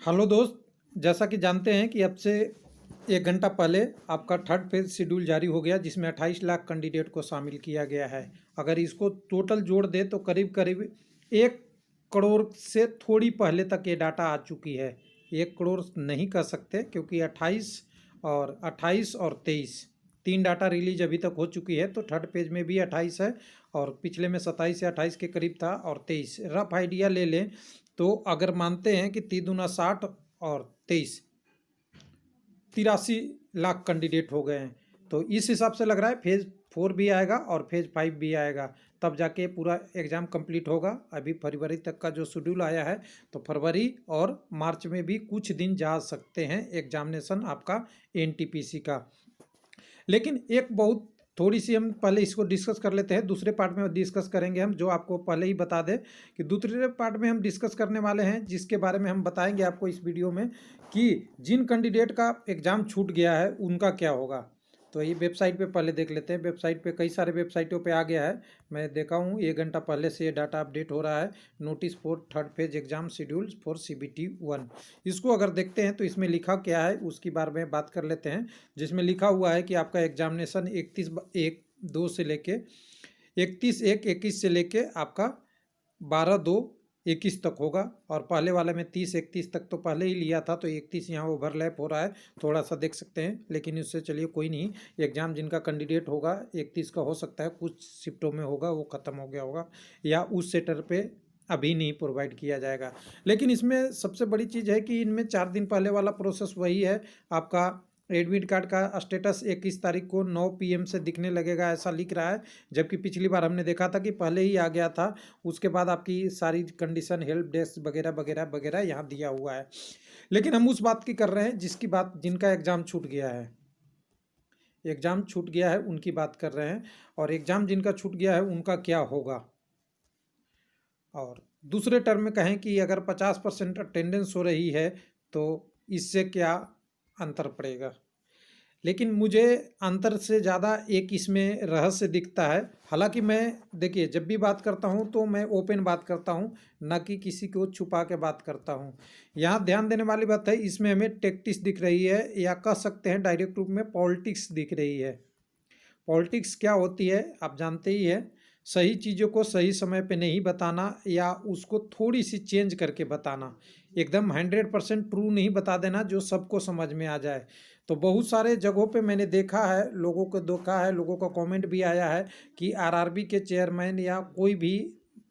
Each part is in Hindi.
हेलो दोस्त, जैसा कि जानते हैं कि अब से 1 घंटा पहले आपका थर्ड फेज शेड्यूल जारी हो गया, जिसमें 28 लाख कैंडिडेट को शामिल किया गया है। अगर इसको टोटल जोड़ दे तो करीब करीब 1 करोड़ से थोड़ी पहले तक ये डाटा आ चुकी है। 1 करोड़ नहीं कह सकते, क्योंकि 28 और 23 तीन डाटा रिलीज अभी तक हो चुकी है। तो थर्ड पेज में भी 28 है और पिछले में 27 या 28 के करीब था और 23। रफ आइडिया ले लें तो अगर मानते हैं कि 3×2=60 और 23 83 लाख कैंडिडेट हो गए हैं, तो इस हिसाब से लग रहा है फेज़ 4 भी आएगा और फेज़ 5 भी आएगा, तब जाके पूरा एग्ज़ाम कंप्लीट होगा। अभी फरवरी तक का जो शेड्यूल आया है, तो फरवरी और मार्च में भी कुछ दिन जा सकते हैं एग्जामिनेशन आपका एनटीपीसी का। लेकिन एक बहुत थोड़ी सी हम पहले इसको डिस्कस कर लेते हैं, दूसरे पार्ट में डिस्कस करेंगे हम। जो आपको पहले ही बता दें कि दूसरे पार्ट में हम डिस्कस करने वाले हैं, जिसके बारे में हम बताएंगे आपको इस वीडियो में कि जिन कैंडिडेट का एग्ज़ाम छूट गया है उनका क्या होगा। तो ये वेबसाइट पे पहले देख लेते हैं। वेबसाइट पे कई सारे वेबसाइटों पे आ गया है, मैं देखा हूँ 1 घंटा पहले से ये डाटा अपडेट हो रहा है। Notice for third phase exam schedule for CBT 1, इसको अगर देखते हैं तो इसमें लिखा क्या है उसकी बारे में बात कर लेते हैं। जिसमें लिखा हुआ है कि आपका एग्जामिनेशन 31/1/2 से लेके 31/1/21 से लेके आपका 12/2/21 तक होगा। और पहले वाले में 30/31 तक तो पहले ही लिया था, तो 31 यहाँ ओवरलैप हो रहा है, थोड़ा सा देख सकते हैं। लेकिन इससे चलिए कोई नहीं, एग्ज़ाम जिनका कैंडिडेट होगा 31 का हो सकता है, कुछ शिफ्टों में होगा वो ख़त्म हो गया होगा, या उस सेटर पे अभी नहीं प्रोवाइड किया जाएगा। लेकिन इसमें सबसे बड़ी चीज़ है कि इनमें 4 दिन पहले वाला प्रोसेस वही है। आपका एडमिट कार्ड का स्टेटस 21 तारीख को 9 PM से दिखने लगेगा, ऐसा लिख रहा है। जबकि पिछली बार हमने देखा था कि पहले ही आ गया था, उसके बाद आपकी सारी कंडीशन, हेल्प डेस्क वगैरह वगैरह वगैरह यहाँ दिया हुआ है। लेकिन हम उस बात की कर रहे हैं जिसकी बात, जिनका एग्ज़ाम छूट गया है, एग्ज़ाम छूट गया है उनकी बात कर रहे हैं। और एग्ज़ाम जिनका छूट गया है उनका क्या होगा। और दूसरे टर्म में कहें कि अगर 50% अटेंडेंस हो रही है तो इससे क्या अंतर पड़ेगा। लेकिन मुझे अंतर से ज़्यादा एक इसमें रहस्य दिखता है। हालांकि मैं, देखिए, जब भी बात करता हूँ तो मैं ओपन बात करता हूँ, न कि किसी को छुपा के बात करता हूँ। यहाँ ध्यान देने वाली बात है, इसमें हमें टैक्टिक्स दिख रही है, या कह सकते हैं डायरेक्ट रूप में पॉलिटिक्स दिख रही है। पॉलिटिक्स क्या होती है आप जानते ही है, सही चीज़ों को सही समय पे नहीं बताना, या उसको थोड़ी सी चेंज करके बताना। एकदम 100% ट्रू नहीं बता देना जो सबको समझ में आ जाए। तो बहुत सारे जगहों पे मैंने देखा है, लोगों को देखा है, लोगों का कमेंट भी आया है कि आरआरबी के चेयरमैन या कोई भी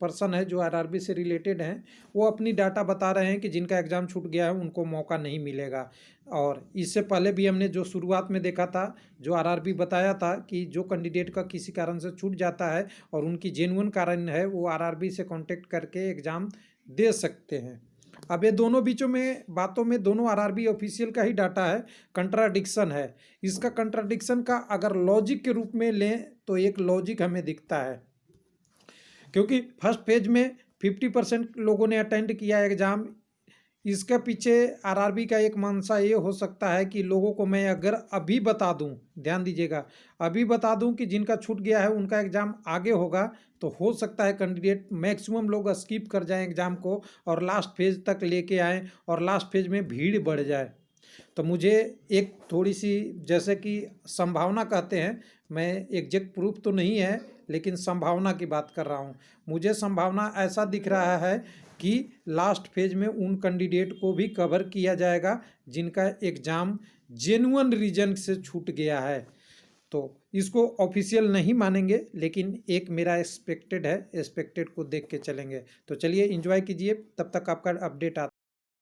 पर्सन है जो आरआरबी से रिलेटेड हैं, वो अपनी डाटा बता रहे हैं कि जिनका एग्ज़ाम छूट गया है उनको मौका नहीं मिलेगा। और इससे पहले भी हमने जो शुरुआत में देखा था, जो आरआरबी बताया था कि जो कैंडिडेट का किसी कारण से छूट जाता है और उनकी जेन्युइन कारण है, वो आरआरबी से कांटेक्ट करके एग्ज़ाम दे सकते हैं। अब ये दोनों बीचों में बातों में दोनों आरआरबी ऑफिशियल का ही डाटा है, कंट्राडिक्शन है। इसका कंट्राडिक्शन का अगर लॉजिक के रूप में लें तो एक लॉजिक हमें दिखता है, क्योंकि फर्स्ट फेज में 50% लोगों ने अटेंड किया एग्ज़ाम। इसके पीछे आरआरबी का एक मंशा ये हो सकता है कि लोगों को मैं अगर अभी बता दूं, ध्यान दीजिएगा, अभी बता दूं कि जिनका छूट गया है उनका एग्ज़ाम आगे होगा, तो हो सकता है कैंडिडेट मैक्सिमम लोग स्किप कर जाएं एग्ज़ाम को और लास्ट फेज तक लेके आएँ, और लास्ट फेज में भीड़ बढ़ जाए। तो मुझे एक थोड़ी सी, जैसे कि संभावना कहते हैं, मैं एग्जैक्ट प्रूफ तो नहीं है लेकिन संभावना की बात कर रहा हूँ। मुझे संभावना ऐसा दिख रहा है कि लास्ट फेज में उन कैंडिडेट को भी कवर किया जाएगा जिनका एग्ज़ाम जेन्युइन रीजन से छूट गया है। तो इसको ऑफिशियल नहीं मानेंगे, लेकिन एक मेरा एक्सपेक्टेड है, एक्सपेक्टेड को देख के चलेंगे। तो चलिए एंजॉय कीजिए, तब तक आपका अपडेट आता